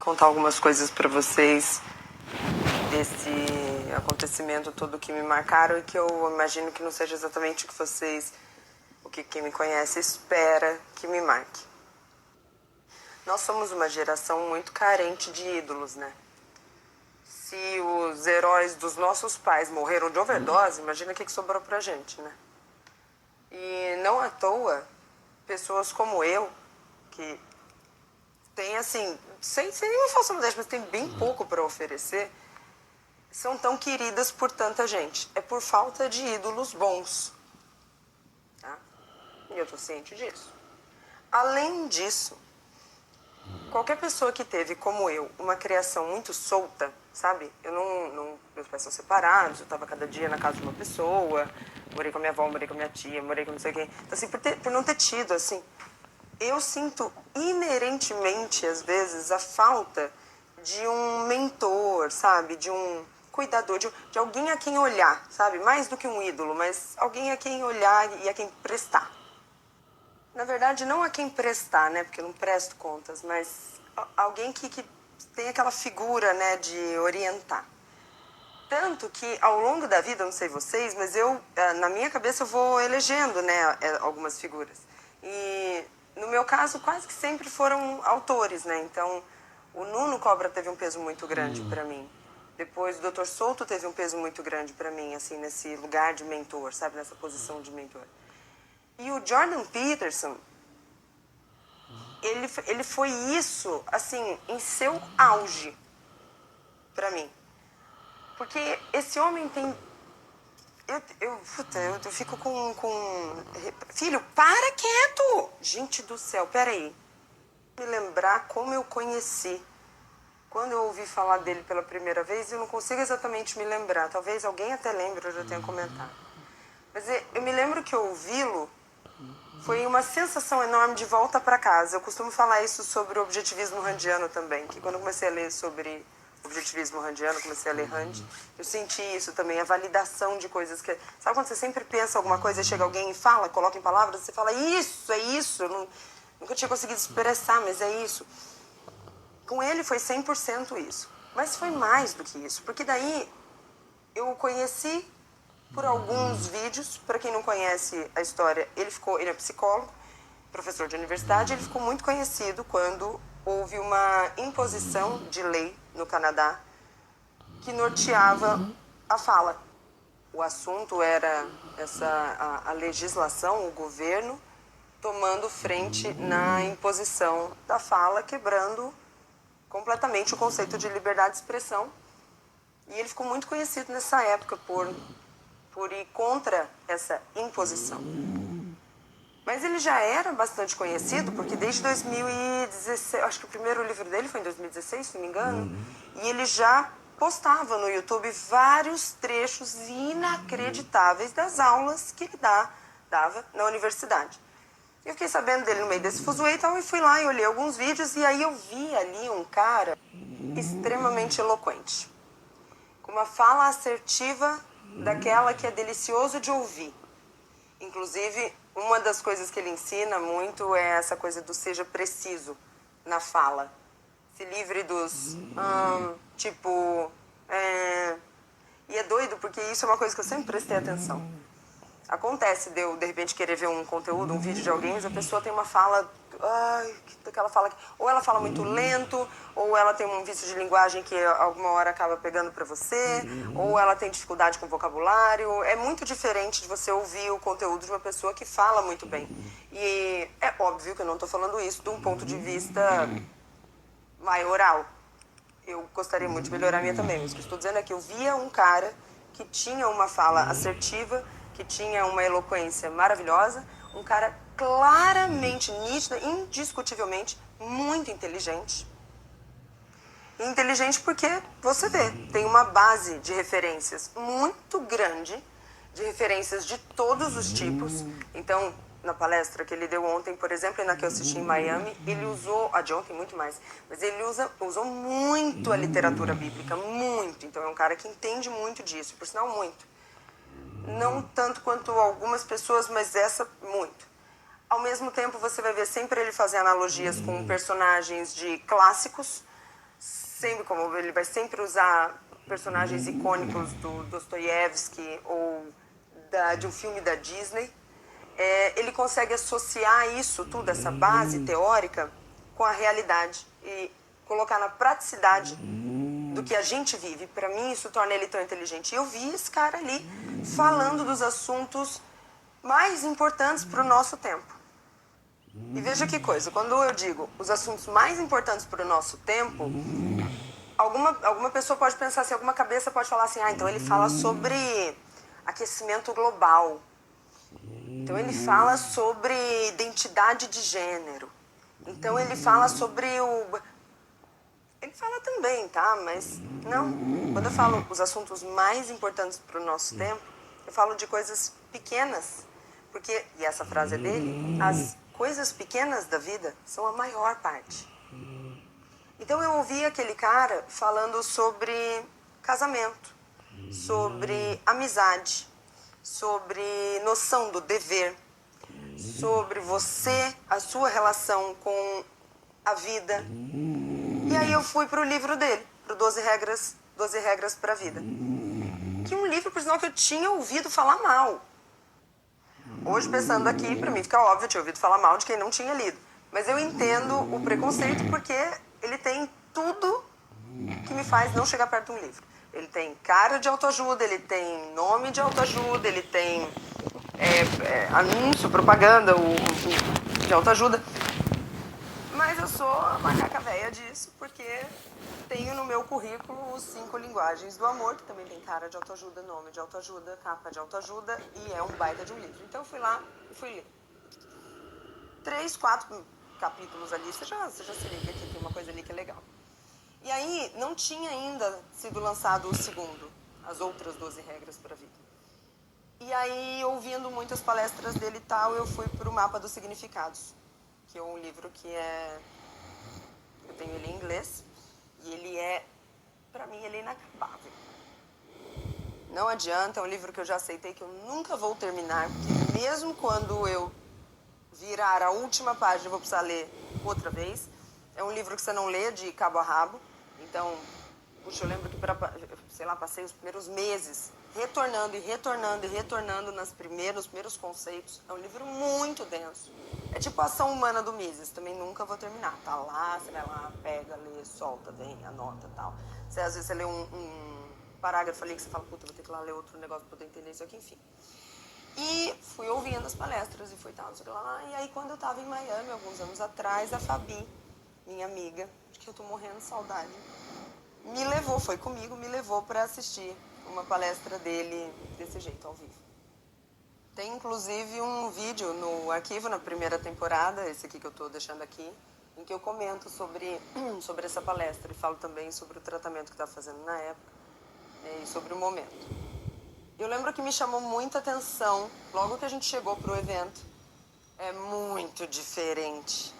Contar algumas coisas para vocês desse acontecimento todo que me marcaram e que eu imagino que não seja exatamente o que vocês, o que quem me conhece espera que me marque. Nós somos uma geração muito carente de ídolos, né? Se os heróis dos nossos pais morreram de overdose, imagina o que sobrou pra gente, né? E não à toa, pessoas como eu, que tem assim, sem nenhuma falsa modéstia, mas tem bem pouco para oferecer, são tão queridas por tanta gente. É por falta de ídolos bons. Tá? E eu tô ciente disso. Além disso, qualquer pessoa que teve, como eu, uma criação muito solta, sabe? Eu não meus pais são separados, eu tava cada dia na casa de uma pessoa, morei com a minha avó, morei com a minha tia, morei com não sei quem. Então, assim, por não ter tido, assim, eu sinto inerentemente, às vezes, a falta de um mentor, sabe? De um cuidador, de alguém a quem olhar, sabe? Mais do que um ídolo, mas alguém a quem olhar e a quem prestar. Na verdade, não a quem prestar, né? Porque eu não presto contas, mas alguém que tem aquela figura, né? De orientar. Tanto que ao longo da vida, não sei vocês, mas eu, na minha cabeça, eu vou elegendo, né? Algumas figuras. E no meu caso, quase que sempre foram autores, né? Então, o Nuno Cobra teve um peso muito grande para mim. Depois, o Dr. Souto teve um peso muito grande para mim, assim, nesse lugar de mentor, sabe? Nessa posição de mentor. E o Jordan Peterson, ele foi isso, assim, em seu auge para mim. Porque esse homem tem... Eu fico com... Filho, para quieto! Gente do céu, peraí. Me lembrar como eu conheci. Quando eu ouvi falar dele pela primeira vez, eu não consigo exatamente me lembrar. Talvez alguém até lembre, eu já tenha comentado. Mas eu me lembro que ouvi-lo foi uma sensação enorme de volta para casa. Eu costumo falar isso sobre o objetivismo randiano também, que quando eu comecei a ler sobre objetivismo randiano, comecei a ler Rand, eu senti isso também, a validação de coisas que... Sabe quando você sempre pensa alguma coisa e chega alguém e fala, coloca em palavras, você fala, isso, é isso. Eu nunca tinha conseguido expressar, mas é isso. Com ele foi 100% isso. Mas foi mais do que isso, porque daí eu o conheci por alguns vídeos. Para quem não conhece a história, ele é psicólogo, professor de universidade. Ele ficou muito conhecido quando houve uma imposição de lei no Canadá que norteava a fala. O assunto era a legislação, o governo tomando frente na imposição da fala, quebrando completamente o conceito de liberdade de expressão. E ele ficou muito conhecido nessa época por ir contra essa imposição. Mas ele já era bastante conhecido, porque desde 2016, acho que o primeiro livro dele foi em 2016, se não me engano, e ele já postava no YouTube vários trechos inacreditáveis das aulas que ele dava na universidade. Eu fiquei sabendo dele no meio desse fuzuê e tal, e fui lá e olhei alguns vídeos, e aí eu vi ali um cara extremamente eloquente, com uma fala assertiva daquela que é delicioso de ouvir. Inclusive, uma das coisas que ele ensina muito é essa coisa do seja preciso na fala. Se livre dos... E é doido, porque isso é uma coisa que eu sempre prestei atenção. Acontece de eu, de repente, querer ver um conteúdo, um vídeo de alguém, mas a pessoa tem uma fala... aquela fala... Ou ela fala muito lento, ou ela tem um vício de linguagem que alguma hora acaba pegando pra você, ou ela tem dificuldade com vocabulário. É muito diferente de você ouvir o conteúdo de uma pessoa que fala muito bem. E é óbvio que eu não tô falando isso de um ponto de vista maioral. Eu gostaria muito de melhorar a minha também, mas o que eu estou dizendo é que eu via um cara que tinha uma fala assertiva, que tinha uma eloquência maravilhosa, um cara claramente, nítida, indiscutivelmente muito inteligente. Inteligente porque, você vê, tem uma base de referências muito grande, de referências de todos os tipos. Então, na palestra que ele deu ontem, por exemplo, e na que eu assisti em Miami, ele usou, a de ontem muito mais, mas ele usou muito a literatura bíblica, muito. Então é um cara que entende muito disso, por sinal muito. Não tanto quanto algumas pessoas, mas essa muito. Ao mesmo tempo, você vai ver sempre ele fazer analogias com personagens de clássicos, sempre, como ele vai sempre usar personagens icônicos do Dostoiévski ou de um filme da Disney, ele consegue associar isso tudo, essa base teórica, com a realidade e colocar na praticidade do que a gente vive. Para mim, isso torna ele tão inteligente. E eu vi esse cara ali falando dos assuntos mais importantes para o nosso tempo. E veja que coisa, quando eu digo os assuntos mais importantes para o nosso tempo, alguma pessoa pode pensar assim, alguma cabeça pode falar assim, então ele fala sobre aquecimento global. Então ele fala sobre identidade de gênero. Então ele fala sobre Ele fala também, tá? Mas não. Quando eu falo os assuntos mais importantes para o nosso tempo, eu falo de coisas pequenas. Porque, e essa frase é dele, as coisas pequenas da vida são a maior parte. Então eu ouvi aquele cara falando sobre casamento, sobre amizade, sobre noção do dever, sobre você, a sua relação com a vida. E aí eu fui pro livro dele, pro 12 regras para a vida. Que é um livro, por sinal, que eu tinha ouvido falar mal. Hoje, pensando aqui, para mim fica óbvio, eu tinha ouvido falar mal de quem não tinha lido. Mas eu entendo o preconceito porque ele tem tudo que me faz não chegar perto de um livro. Ele tem cara de autoajuda, ele tem nome de autoajuda, ele tem anúncio, propaganda de autoajuda. Mas eu sou a macaca velha disso porque tenho no meu currículo os 5 linguagens do amor, que também tem cara de autoajuda, nome de autoajuda, capa de autoajuda e é um baita de um livro. Então eu fui lá e fui ler. 3, 4 capítulos ali, você já se liga que tem uma coisa ali que é legal. E aí não tinha ainda sido lançado o segundo, as outras 12 regras para a vida. E aí, ouvindo muitas palestras dele e tal, eu fui para o Mapa dos Significados, que é um livro que eu tenho ele em inglês, e ele pra mim, ele é inacabável. Não adianta, é um livro que eu já aceitei que eu nunca vou terminar, porque mesmo quando eu virar a última página, eu vou precisar ler outra vez. É um livro que você não lê de cabo a rabo, então, puxa, eu lembro que, passei os primeiros meses retornando nos primeiros conceitos. É um livro muito denso. É tipo a Ação Humana do Mises, também nunca vou terminar. Tá lá, você vai lá, pega, lê, solta, vem, anota e tal. Às vezes você lê um parágrafo ali que você fala, puta, vou ter que ir lá ler outro negócio pra poder entender isso aqui, enfim. E fui ouvindo as palestras e fui tal, não sei lá. E aí quando eu tava em Miami, alguns anos atrás, a Fabi, minha amiga, de que eu tô morrendo de saudade, foi comigo, me levou pra assistir uma palestra dele desse jeito, ao vivo. Tem inclusive um vídeo no arquivo, na primeira temporada, esse aqui que eu estou deixando aqui, em que eu comento sobre essa palestra e falo também sobre o tratamento que estava fazendo na época e sobre o momento. Eu lembro que me chamou muita atenção, logo que a gente chegou para o evento, é muito diferente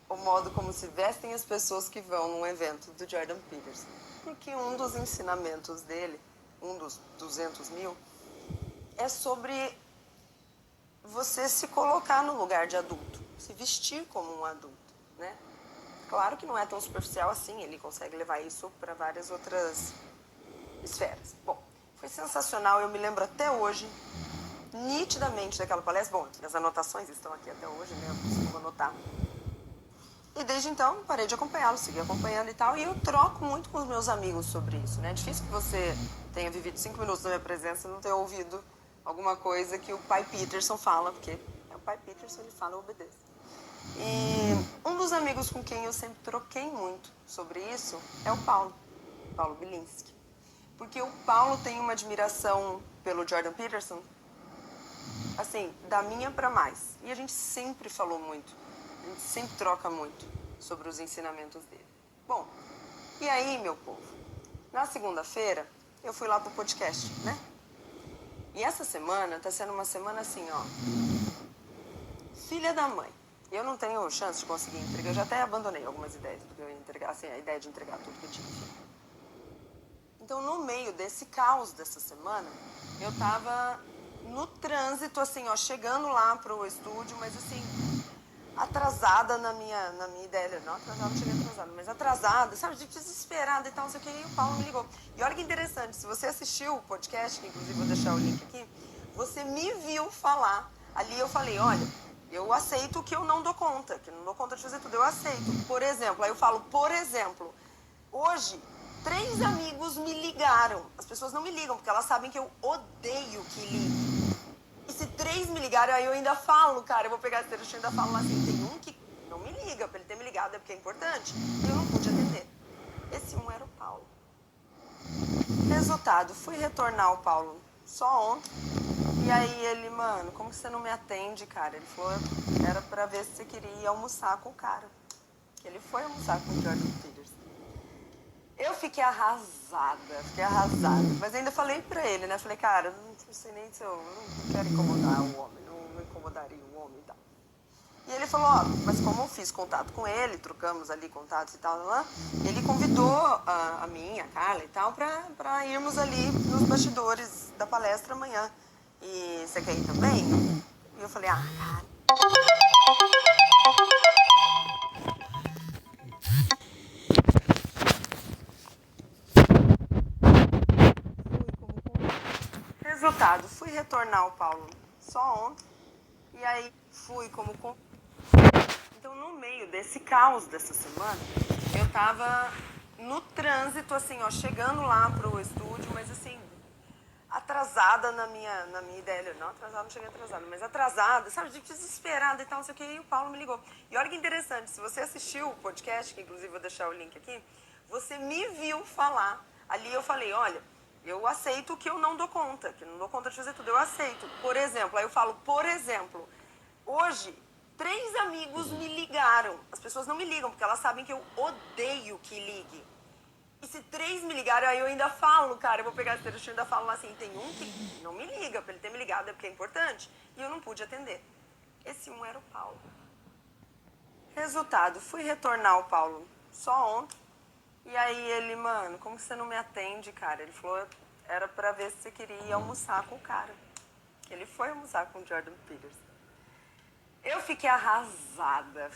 o modo como se vestem as pessoas que vão num evento do Jordan Peterson. Porque um dos ensinamentos dele, um dos 200 mil, é sobre você se colocar no lugar de adulto, se vestir como um adulto, né? Claro que não é tão superficial assim, ele consegue levar isso para várias outras esferas. Bom, foi sensacional, eu me lembro até hoje, nitidamente daquela palestra. Bom, minhas anotações estão aqui até hoje, né? Eu consigo anotar. E desde então, parei de acompanhá-lo, segui acompanhando e tal, e eu troco muito com os meus amigos sobre isso, né? É difícil que você tenha vivido 5 minutos na minha presença e não tenha ouvido alguma coisa que o pai Peterson fala, porque é o pai Peterson, ele fala, eu obedeço. E um dos amigos com quem eu sempre troquei muito sobre isso é o Paulo Bilinski. Porque o Paulo tem uma admiração pelo Jordan Peterson, assim, da minha pra mais. E a gente sempre falou muito, a gente sempre troca muito sobre os ensinamentos dele. Bom, e aí, meu povo, na segunda-feira eu fui lá pro podcast, né? E essa semana tá sendo uma semana assim, ó, filha da mãe. Eu não tenho chance de conseguir entregar, eu já até abandonei algumas ideias do que eu ia entregar, assim, a ideia de entregar tudo que eu tinha. Então, no meio desse caos dessa semana, eu tava no trânsito, assim, ó, chegando lá pro estúdio, mas assim, atrasada na minha ideia. Não atrasada, não cheguei atrasada, mas atrasada, sabe, desesperada e tal, não sei o que. E o Paulo me ligou. E olha que interessante, se você assistiu o podcast, que inclusive vou deixar o link aqui, você me viu falar. Ali eu falei, olha, eu aceito que eu não dou conta, que não dou conta de fazer tudo, eu aceito. Por exemplo, aí eu falo, por exemplo, hoje, 3 amigos me ligaram. As pessoas não me ligam, porque elas sabem que eu odeio que liguem. E se 3 me ligaram, aí eu ainda falo, cara, eu vou pegar esse trecho e ainda falo assim, tem um que não me liga, pra ele ter me ligado é porque é importante, e eu não pude atender. Esse um era o Paulo. Resultado, fui retornar o Paulo só ontem, e aí ele, mano, como que você não me atende, cara? Ele falou, era pra ver se você queria ir almoçar com o cara. Ele foi almoçar com o Jordan Peterson. Eu fiquei arrasada, mas ainda falei pra ele, né? Falei, cara, não sei nem se eu não quero incomodar o homem, não incomodaria o homem e tal. E ele falou, ó, mas como eu fiz contato com ele, trocamos ali contatos e tal, lá, ele convidou a mim, a Carla e tal, pra irmos ali nos bastidores da palestra amanhã. E você quer ir também? E eu falei, cara. Resultado, fui retornar o Paulo só ontem, e aí fui como... Então, no meio desse caos dessa semana, eu tava no trânsito, assim, ó, chegando lá pro estúdio, mas assim, atrasada na minha ideia. Não atrasada, não cheguei atrasada, mas atrasada, sabe, desesperada e tal, não sei o que, e o Paulo me ligou. E olha que interessante, se você assistiu o podcast, que inclusive vou deixar o link aqui, você me viu falar. Ali eu falei, olha, eu aceito que eu não dou conta, que não dou conta de fazer tudo, eu aceito. Por exemplo, aí eu falo, por exemplo, hoje, 3 amigos me ligaram. As pessoas não me ligam, porque elas sabem que eu odeio que ligue. E se 3 me ligaram, aí eu ainda falo, cara, eu vou pegar esse trecho e ainda falo assim, tem um que não me liga, pra ele ter me ligado é porque é importante, e eu não pude atender. Esse um era o Paulo. Resultado, fui retornar o Paulo só ontem, e aí ele, mano, como que você não me atende, cara? Ele falou, era pra ver se você queria ir almoçar com o cara. Ele foi almoçar com o Jordan Peterson. Eu fiquei arrasada,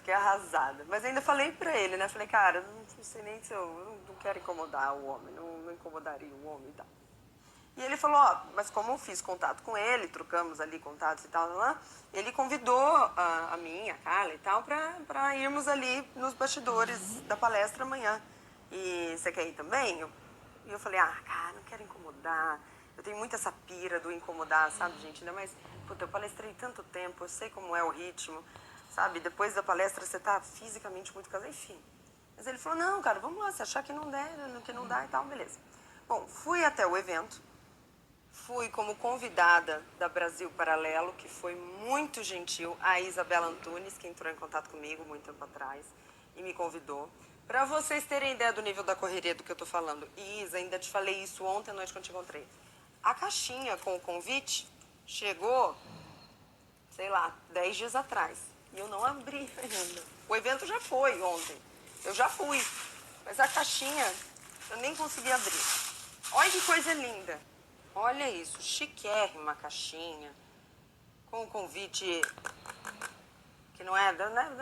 mas ainda falei pra ele, né? Falei, cara, não sei nem se eu não quero incomodar o homem, não incomodaria o homem e tal. E ele falou, ó, mas como eu fiz contato com ele, trocamos ali contatos e tal, lá, ele convidou a mim, a Carla e tal, pra irmos ali nos bastidores da palestra amanhã. E você quer ir também? E eu falei, cara, não quero incomodar. Eu tenho muito essa pira do incomodar, sabe, gente? Ainda mais, puta, eu palestrei tanto tempo, eu sei como é o ritmo, sabe? Depois da palestra você tá fisicamente muito cansado, enfim. Mas ele falou, não, cara, vamos lá, se achar que não der, que não dá e tal, beleza. Bom, fui até o evento, fui como convidada da Brasil Paralelo, que foi muito gentil, a Isabela Antunes, que entrou em contato comigo muito tempo atrás e me convidou. Para vocês terem ideia do nível da correria do que eu tô falando. E Isa, ainda te falei isso ontem à noite quando te encontrei. A caixinha com o convite chegou, sei lá, 10 dias atrás. E eu não abri ainda. O evento já foi ontem. Eu já fui. Mas a caixinha eu nem consegui abrir. Olha que coisa linda. Olha isso, chiquérrima caixinha. Com o convite que não é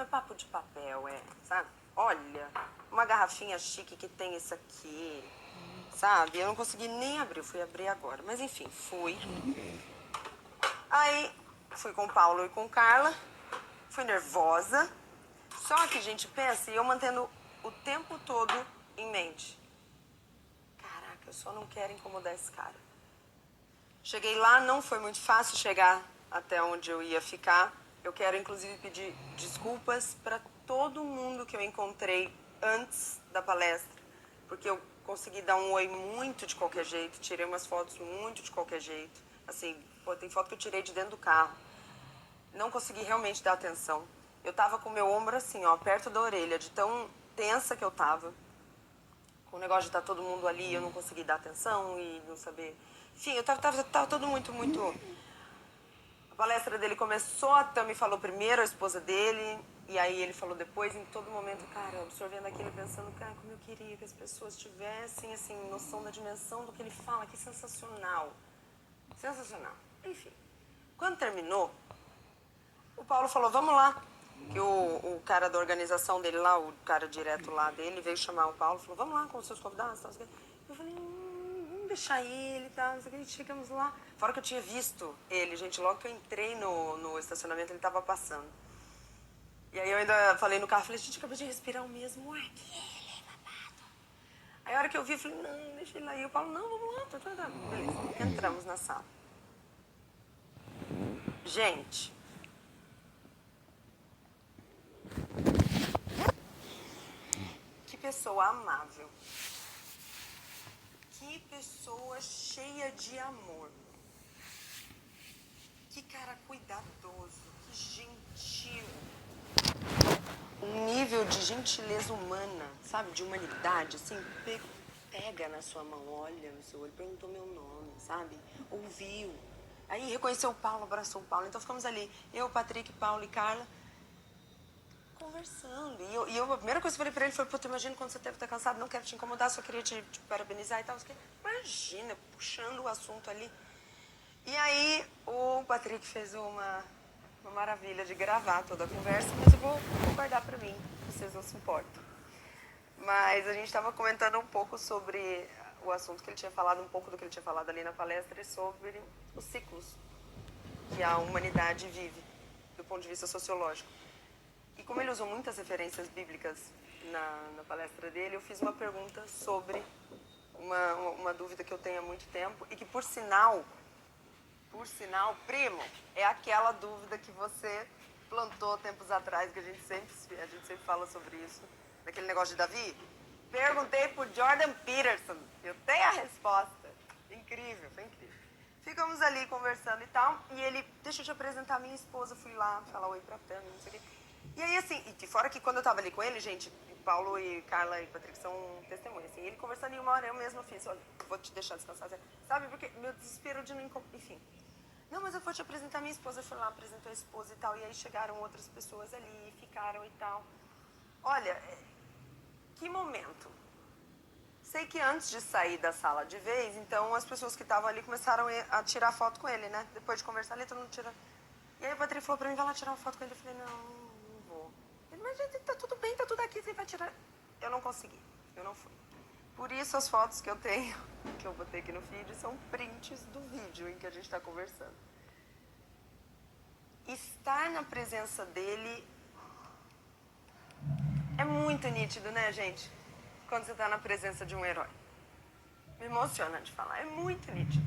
papo de papel, sabe? Olha, uma garrafinha chique que tem isso aqui, sabe? Eu não consegui nem abrir, eu fui abrir agora. Mas enfim, fui. Aí, fui com o Paulo e com Carla. Fui nervosa. Só que, gente, pensa, e eu mantendo o tempo todo em mente. Caraca, eu só não quero incomodar esse cara. Cheguei lá, não foi muito fácil chegar até onde eu ia ficar. Eu quero, inclusive, pedir desculpas para todo mundo que eu encontrei antes da palestra, porque eu consegui dar um oi muito de qualquer jeito, tirei umas fotos muito de qualquer jeito. Assim, pô, tem foto que eu tirei de dentro do carro. Não consegui realmente dar atenção. Eu tava com o meu ombro assim, ó, perto da orelha, de tão tensa que eu tava. Com o negócio de estar todo mundo ali, eu não consegui dar atenção e não saber... Enfim, eu tava todo muito... A palestra dele começou, a Tami falou primeiro, a esposa dele, e aí ele falou depois, em todo momento, cara, absorvendo aquilo, pensando, cara, como eu queria que as pessoas tivessem, assim, noção da dimensão do que ele fala, que sensacional. Sensacional. Enfim, quando terminou, o Paulo falou, vamos lá. que o cara da organização dele lá, o cara direto lá dele, veio chamar o Paulo, falou, vamos lá com os seus convidados, tal, tal. Eu falei, vamos deixar ele e tal, chegamos lá. Fora que eu tinha visto ele, gente, logo que eu entrei no estacionamento, ele tava passando. E aí eu ainda falei no carro, falei, gente, acabei de respirar o mesmo ar que ele, babado. Aí a hora que eu vi, eu falei, não, deixa ele lá. E o Paulo, não, vamos lá, tá. Beleza, entramos na sala. Gente, que pessoa amável. Que pessoa cheia de amor. Que cara cuidadoso, que gentil. Um nível de gentileza humana, sabe? De humanidade, assim, pega na sua mão, olha no seu olho, perguntou meu nome, sabe? Ouviu. Aí reconheceu o Paulo, abraçou o Paulo. Então ficamos ali, eu, Patrick, Paulo e Carla, conversando. E eu a primeira coisa que eu falei pra ele foi, puta, imagina quando você deve estar cansado, não quero te incomodar, só queria te parabenizar e tal. Imagina, puxando o assunto ali. E aí o Patrick fez uma maravilha de gravar toda a conversa, mas eu vou guardar pra mim, vocês não se importam. Mas a gente estava comentando um pouco sobre o assunto que ele tinha falado, um pouco do que ele tinha falado ali na palestra, sobre os ciclos que a humanidade vive, do ponto de vista sociológico. E como ele usou muitas referências bíblicas na palestra dele, eu fiz uma pergunta sobre uma dúvida que eu tenho há muito tempo e que, por sinal, primo, é aquela dúvida que você plantou tempos atrás, que a gente sempre fala sobre isso, daquele negócio de Davi. Perguntei pro Jordan Peterson, eu tenho a resposta. Incrível, foi incrível. Ficamos ali conversando e tal, e ele, deixa eu te apresentar minha esposa, fui lá falar oi pra Tânia, não sei o quê. E aí, assim, e fora que quando eu tava ali com ele, gente, Paulo e Carla e Patrick são testemunhas, assim, ele conversando em uma hora, eu mesma fiz, olha, vou te deixar descansar, sabe, porque meu desespero de não, enfim. Não, mas eu vou te apresentar minha esposa, eu fui lá, apresentou a esposa e tal, e aí chegaram outras pessoas ali, ficaram e tal. Olha, que momento. Sei que antes de sair da sala de vez, então as pessoas que estavam ali começaram a tirar foto com ele, né? Depois de conversar ali, todo mundo tira. E aí o Patrick falou pra mim, vai lá tirar uma foto com ele. Eu falei, não vou. Ele, mas gente, tá tudo bem, tá tudo aqui, você vai tirar. Eu não consegui, eu não fui. Por isso as fotos que eu tenho, que eu botei aqui no feed, são prints do vídeo em que a gente tá conversando. Estar na presença dele é muito nítido, né, gente? Quando você tá na presença de um herói. Me emociona de falar, é muito nítido.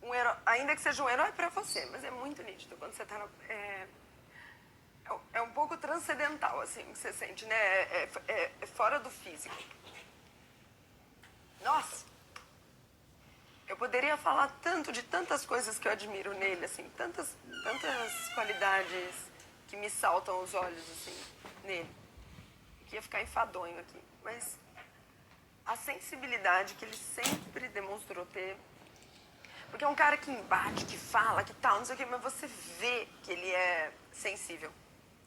Um herói, ainda que seja um herói pra você, mas é muito nítido quando você tá é um pouco transcendental, assim, que você sente, né? É fora do físico. Nossa! Eu poderia falar tanto de tantas coisas que eu admiro nele, assim, tantas qualidades que me saltam aos olhos, assim, nele. Que ia ficar enfadonho aqui. Mas a sensibilidade que ele sempre demonstrou ter. Porque é um cara que embate, que fala, que tal, não sei o quê, mas você vê que ele é sensível.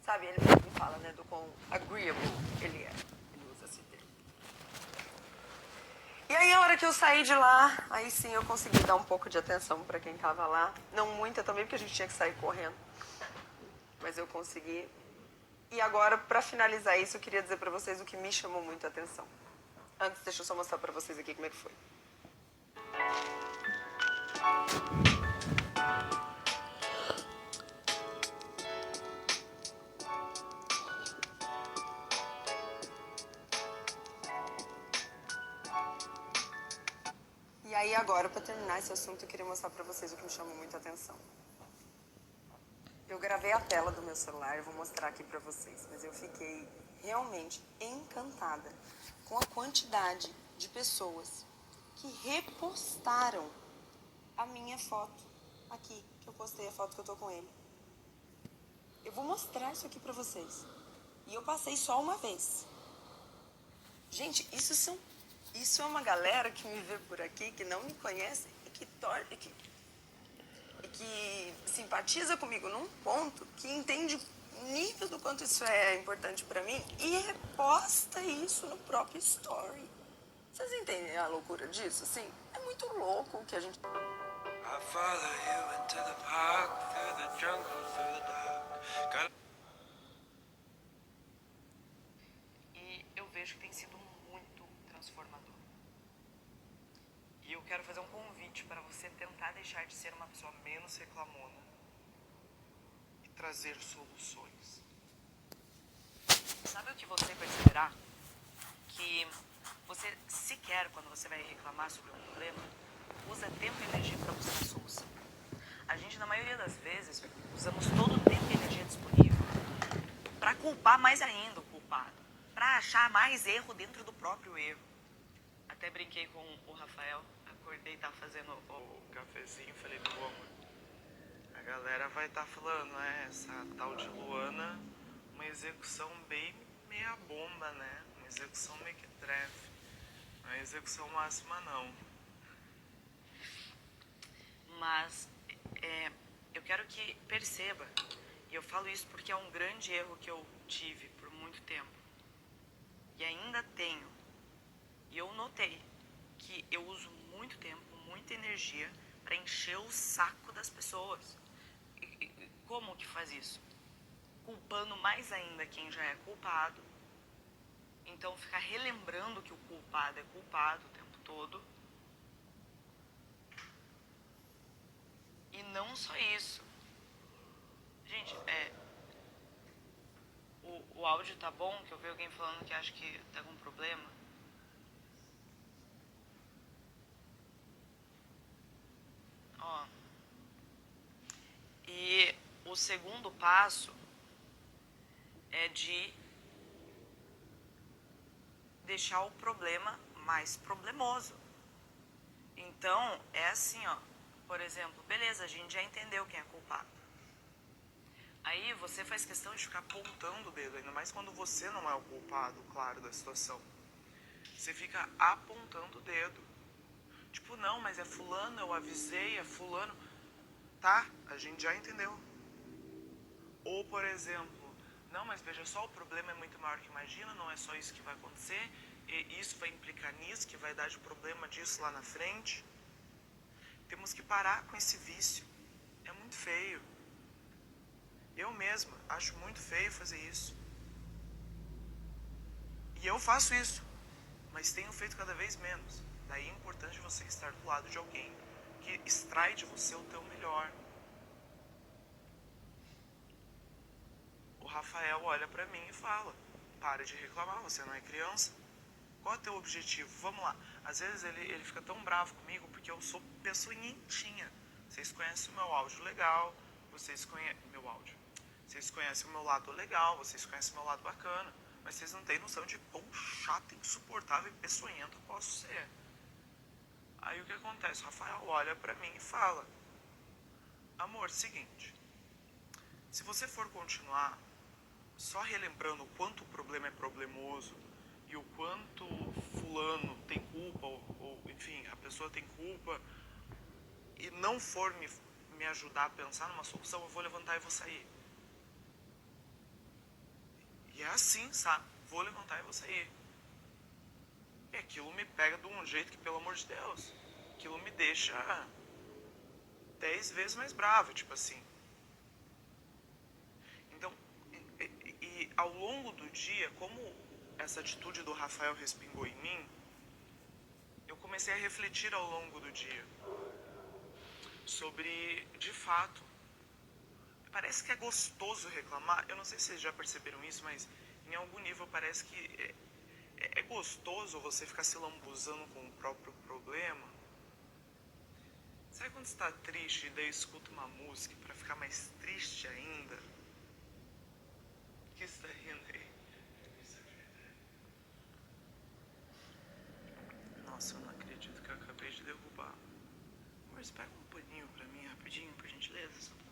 Sabe? Ele mesmo fala, né, do quão agreeable ele é. Ele usa esse termo. E aí, a hora que eu saí de lá, aí sim eu consegui dar um pouco de atenção pra quem tava lá. Não muita também, porque a gente tinha que sair correndo. Mas eu consegui. E agora, pra finalizar isso, eu queria dizer pra vocês o que me chamou muito a atenção. Antes, deixa eu só mostrar pra vocês aqui como é que foi. E aí agora, pra terminar esse assunto, eu queria mostrar pra vocês o que me chamou muito a atenção. Eu gravei a tela do meu celular, eu vou mostrar aqui pra vocês, mas eu fiquei realmente encantada com a quantidade de pessoas que repostaram a minha foto aqui, que eu postei a foto que eu tô com ele. Eu vou mostrar isso aqui pra vocês. E eu passei só uma vez. Gente, isso é uma galera que me vê por aqui, que não me conhece e que simpatiza comigo num ponto, que entende o nível do quanto isso é importante pra mim e reposta isso no próprio story. Vocês entendem a loucura disso? Assim, é muito louco o que a gente... I follow you into the park, through the jungle, through the dark. E eu vejo que tem sido muito transformador. E eu quero fazer um convite para você tentar deixar de ser uma pessoa menos reclamona e trazer soluções. Sabe o que você perceberá? Que você sequer, quando você vai reclamar sobre um problema, usa tempo e energia para buscar a solução. A gente, na maioria das vezes, usamos todo o tempo e energia disponível para culpar mais ainda o culpado, para achar mais erro dentro do próprio erro. Até brinquei com o Rafael, acordei e tava fazendo o cafezinho, falei, pô, amor, a galera vai estar falando, né, essa tal de Luana, uma execução bem meia bomba, né, uma execução mequetrefe, uma execução máxima não. Mas eu quero que perceba, e eu falo isso porque é um grande erro que eu tive por muito tempo, e ainda tenho, e eu notei que eu uso muito tempo, muita energia para encher o saco das pessoas. E como que faz isso? Culpando mais ainda quem já é culpado. Então ficar relembrando que o culpado é culpado o tempo todo. E não só isso. Gente, o áudio tá bom, que eu vi alguém falando que acha que tá com problema. Ó. E o segundo passo é de deixar o problema mais problemoso. Então, é assim, ó. Por exemplo, beleza, a gente já entendeu quem é culpado. Aí você faz questão de ficar apontando o dedo, ainda mais quando você não é o culpado, claro, da situação. Você fica apontando o dedo. Tipo, não, mas é fulano, eu avisei, é fulano. Tá, a gente já entendeu. Ou, por exemplo, não, mas veja só, o problema é muito maior que imagina, não é só isso que vai acontecer, e isso vai implicar nisso, que vai dar de problema disso lá na frente. Temos que parar com esse vício. É muito feio. Eu mesma acho muito feio fazer isso. E eu faço isso, mas tenho feito cada vez menos. Daí é importante você estar do lado de alguém que extrai de você o teu melhor. O Rafael olha pra mim e fala, para de reclamar, você não é criança. Qual é o teu objetivo? Vamos lá. Às vezes ele fica tão bravo comigo porque eu sou pessoinha. Vocês conhecem o meu áudio legal, vocês conhecem meu áudio. Vocês conhecem o meu lado legal, vocês conhecem o meu lado bacana. Mas vocês não têm noção de quão chato, insuportável e peçonhento eu posso ser. Aí o que acontece? O Rafael olha pra mim e fala, amor, seguinte, se você for continuar só relembrando o quanto o problema é problemoso e o quanto fulano tem culpa, ou enfim, a pessoa tem culpa, e não for me ajudar a pensar numa solução, eu vou levantar e vou sair. E é assim, sabe? Vou levantar e vou sair. E aquilo me pega de um jeito que, pelo amor de Deus, aquilo me deixa 10 vezes mais bravo, tipo assim. Então, e ao longo do dia, como essa atitude do Rafael respingou em mim, eu comecei a refletir ao longo do dia sobre, de fato, parece que é gostoso reclamar. Eu não sei se vocês já perceberam isso, mas em algum nível parece que é gostoso você ficar se lambuzando com o próprio problema. Sabe quando você está triste e daí escuta uma música pra ficar mais triste ainda? O que você tá rindo aí? Nossa, eu não acredito que eu acabei de derrubar. Amor, você pega um paninho pra mim rapidinho, por gentileza? Só pra...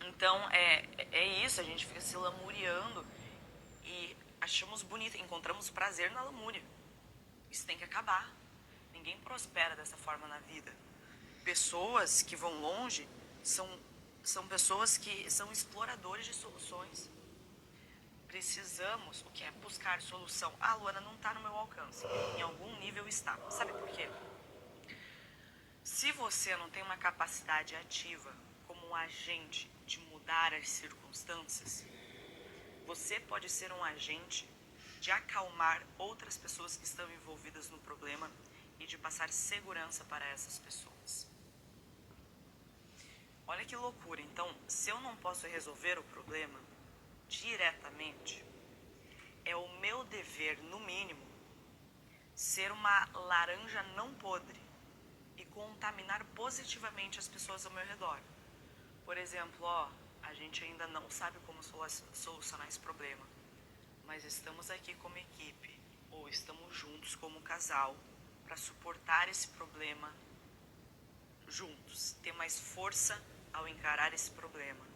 Então, é isso, a gente fica se lamuriando e achamos bonito, encontramos prazer na lamúria. Isso tem que acabar. Ninguém prospera dessa forma na vida. Pessoas que vão longe são pessoas que são exploradores de soluções. O que é buscar solução? Ah, Luana, não está no meu alcance. Em algum nível está. Sabe por quê? Se você não tem uma capacidade ativa como um agente de mudar as circunstâncias, você pode ser um agente de acalmar outras pessoas que estão envolvidas no problema e de passar segurança para essas pessoas. Olha que loucura. Então, se eu não posso resolver o problema diretamente, é o meu dever, no mínimo, ser uma laranja não podre e contaminar positivamente as pessoas ao meu redor. Por exemplo, a gente ainda não sabe como solucionar esse problema, mas estamos aqui como equipe, ou estamos juntos como casal, para suportar esse problema juntos, ter mais força ao encarar esse problema.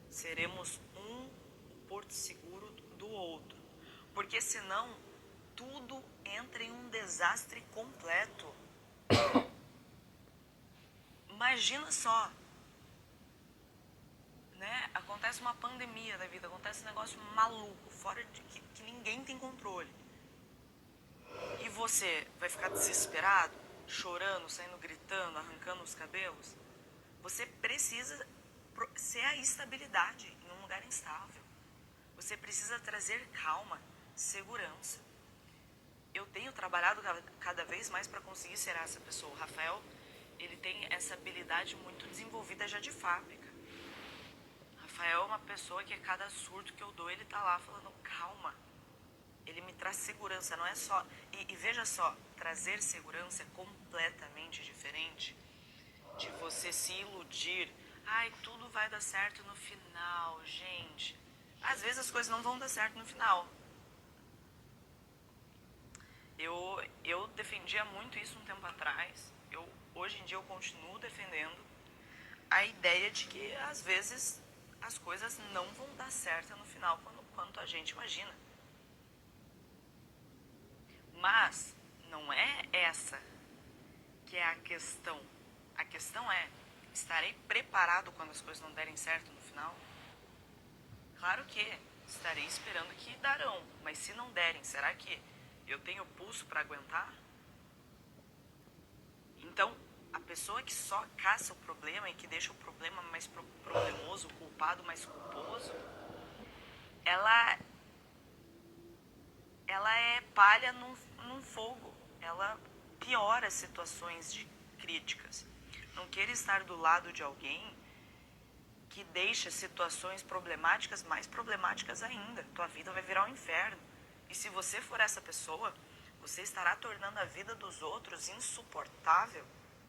Seremos um o porto seguro do outro, porque senão tudo entra em um desastre completo. Imagina só, né? Acontece uma pandemia da vida, acontece um negócio maluco, fora de que ninguém tem controle. E você vai ficar desesperado, chorando, saindo gritando, arrancando os cabelos? Você precisa ser a estabilidade em um lugar instável. Você precisa trazer calma, segurança. Eu tenho trabalhado cada vez mais para conseguir ser essa pessoa. O Rafael, ele tem essa habilidade muito desenvolvida já de fábrica. O Rafael é uma pessoa que a cada surto que eu dou, ele tá lá falando, calma. Ele me traz segurança, não é só... E veja só, trazer segurança é completamente diferente de você se iludir. Ai, tudo vai dar certo no final, gente. Às vezes as coisas não vão dar certo no final. Eu defendia muito isso um tempo atrás. Hoje em dia eu continuo defendendo a ideia de que às vezes as coisas não vão dar certo no final quanto a gente imagina. Mas não é essa que é a questão. A questão é, estarei preparado quando as coisas não derem certo no final? Claro que estarei esperando que darão, mas se não derem, será que eu tenho pulso para aguentar? Então, a pessoa que só caça o problema e que deixa o problema mais problemoso, o culpado mais culposo, ela é palha num fogo. Ela piora as situações críticas. Não queira estar do lado de alguém que deixa situações problemáticas mais problemáticas ainda. Tua vida vai virar um inferno. E se você for essa pessoa, você estará tornando a vida dos outros insuportável.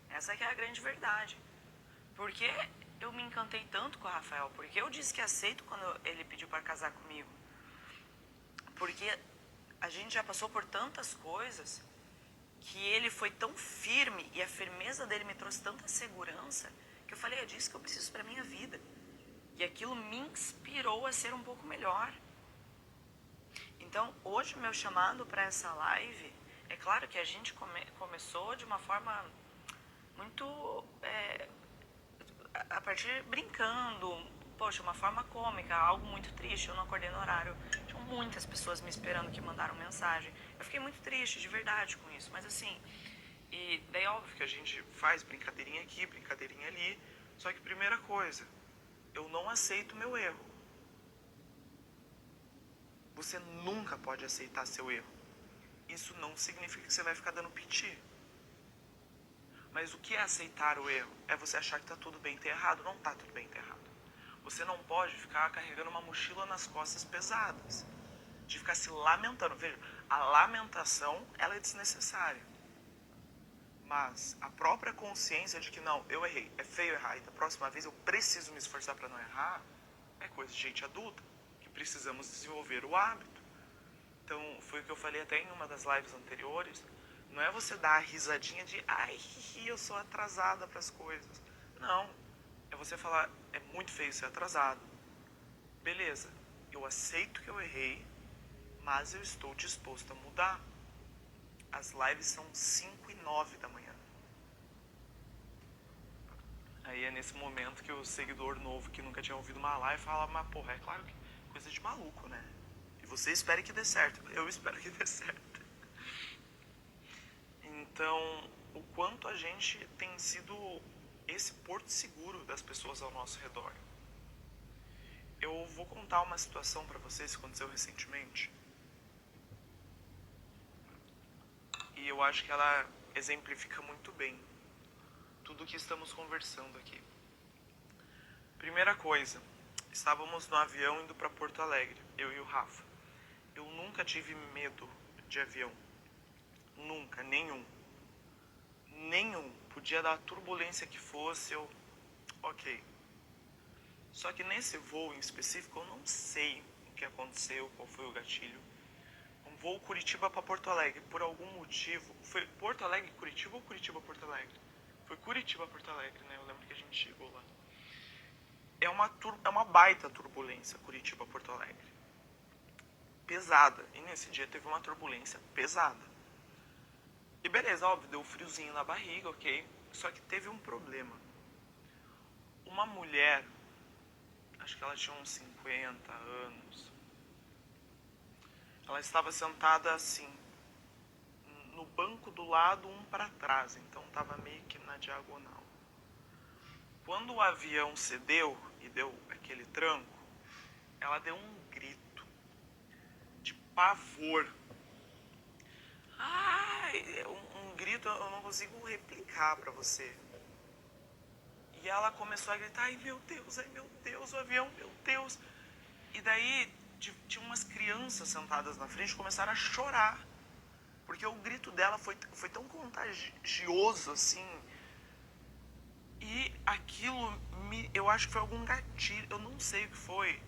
Essa que é a grande verdade. Porque eu me encantei tanto com o Rafael? Porque eu disse que aceito quando ele pediu para casar comigo? Porque a gente já passou por tantas coisas que ele foi tão firme e a firmeza dele me trouxe tanta segurança que eu falei, é disso que eu preciso para minha vida. E aquilo me inspirou a ser um pouco melhor. Então, hoje o meu chamado para essa live, é claro que a gente começou de uma forma muito, a partir brincando, poxa, uma forma cômica, algo muito triste, eu não acordei no horário. Tinham muitas pessoas me esperando que mandaram mensagem. Eu fiquei muito triste, de verdade, com isso, mas assim, e daí óbvio que a gente faz brincadeirinha aqui, brincadeirinha ali, só que primeira coisa, eu não aceito meu erro. Você nunca pode aceitar seu erro. Isso não significa que você vai ficar dando piti. Mas o que é aceitar o erro? É você achar que tá tudo bem ter errado. Não tá tudo bem ter errado. Você não pode ficar carregando uma mochila nas costas pesadas. De ficar se lamentando. Veja, a lamentação, ela é desnecessária. Mas a própria consciência de que não, eu errei, é feio errar, e da próxima vez eu preciso me esforçar para não errar, é coisa de gente adulta, que precisamos desenvolver o hábito. Então, foi o que eu falei até em uma das lives anteriores, não é você dar a risadinha de, ai, eu sou atrasada para as coisas. Não, é você falar, é muito feio ser atrasado. Beleza, eu aceito que eu errei, mas eu estou disposto a mudar. As lives são 5 e 9 da manhã. Aí é nesse momento que o seguidor novo que nunca tinha ouvido uma live fala, mas porra, é claro que coisa de maluco, né? E você espera que dê certo. Eu espero que dê certo. Então, o quanto a gente tem sido esse porto seguro das pessoas ao nosso redor. Eu vou contar uma situação para vocês que aconteceu recentemente. E eu acho que ela exemplifica muito bem tudo o que estamos conversando aqui. Primeira coisa, estávamos no avião indo para Porto Alegre, eu e o Rafa. Eu nunca tive medo de avião. Nunca, nenhum. Nenhum. Podia dar a turbulência que fosse, eu... ok. Só que nesse voo em específico, eu não sei o que aconteceu, qual foi o gatilho. Um voo Curitiba para Porto Alegre, por algum motivo. Foi Porto Alegre, Curitiba ou Curitiba, Porto Alegre? Foi Curitiba, Porto Alegre, né? Eu lembro que a gente chegou lá. É uma baita turbulência, Curitiba, Porto Alegre. Pesada. E nesse dia teve uma turbulência pesada. E beleza, óbvio, deu friozinho na barriga, ok? Só que teve um problema. Uma mulher, acho que ela tinha uns 50 anos, ela estava sentada assim, no banco do lado, um para trás, então estava meio que na diagonal. Quando o avião cedeu e deu aquele tranco, ela deu um grito de pavor. Ai, um grito, eu não consigo replicar para você. E ela começou a gritar, ai meu Deus, o avião, meu Deus. E daí tinha umas crianças sentadas na frente, começaram a chorar. Porque o grito dela foi tão contagioso, assim. E aquilo, eu acho que foi algum gatilho, eu não sei o que foi.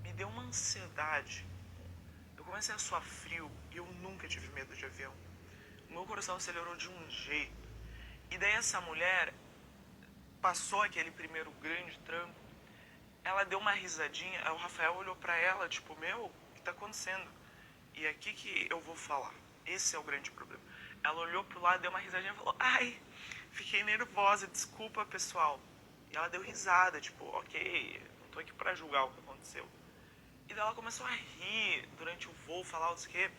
Me deu uma ansiedade. Eu comecei a suar frio e eu nunca tive medo de avião. O meu coração acelerou de um jeito. E daí essa mulher passou aquele primeiro grande tranco. Ela deu uma risadinha. Aí o Rafael olhou pra ela, tipo, meu, o que tá acontecendo? E aqui que eu vou falar. Esse é o grande problema. Ela olhou pro lado, deu uma risadinha e falou, ai, fiquei nervosa, desculpa, pessoal. E ela deu risada, tipo, ok, não tô aqui pra julgar o que aconteceu. E daí ela começou a rir durante o voo, falar o que.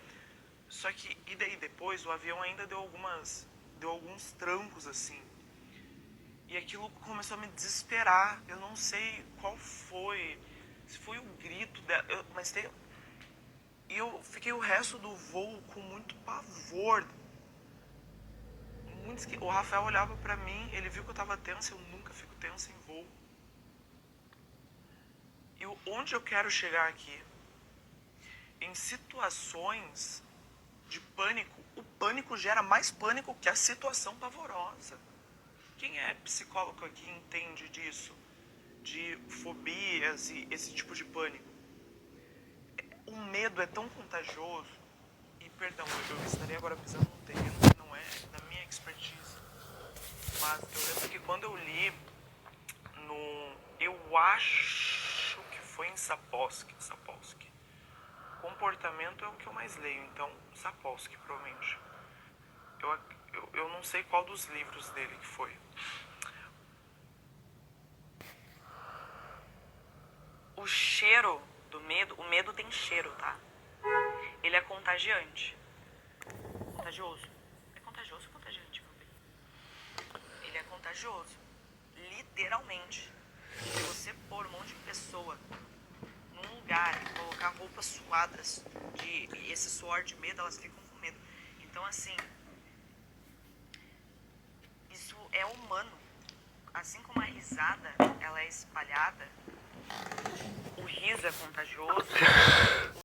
Só que, e daí depois, o avião ainda deu alguns trancos, assim. E aquilo começou a me desesperar. Eu não sei qual foi, se foi o grito dela, mas tem... E eu fiquei o resto do voo com muito pavor. O Rafael olhava pra mim, ele viu que eu tava tensa, eu nunca fico tensa em voo. E onde eu quero chegar aqui? Em situações de pânico, o pânico gera mais pânico que a situação pavorosa. Quem é psicólogo aqui entende disso? De fobias e esse tipo de pânico. O medo é tão contagioso. E, perdão, eu estaria agora pisando num terreno que não é da minha expertise. Mas eu lembro que quando eu li eu acho que foi em Sapolsky. Comportamento é o que eu mais leio, então Sapolsky, provavelmente. Eu não sei qual dos livros dele que foi. O cheiro do medo, o medo tem cheiro, tá? Ele é contagiante. Contagioso. É contagioso ou contagiante, meu bem? Ele é contagioso. Literalmente. Se você pôr um monte de pessoa num lugar e colocar roupas suadas e esse suor de medo, elas ficam com medo. Então, assim, isso é humano. Assim como a risada, ela é espalhada, o riso é contagioso,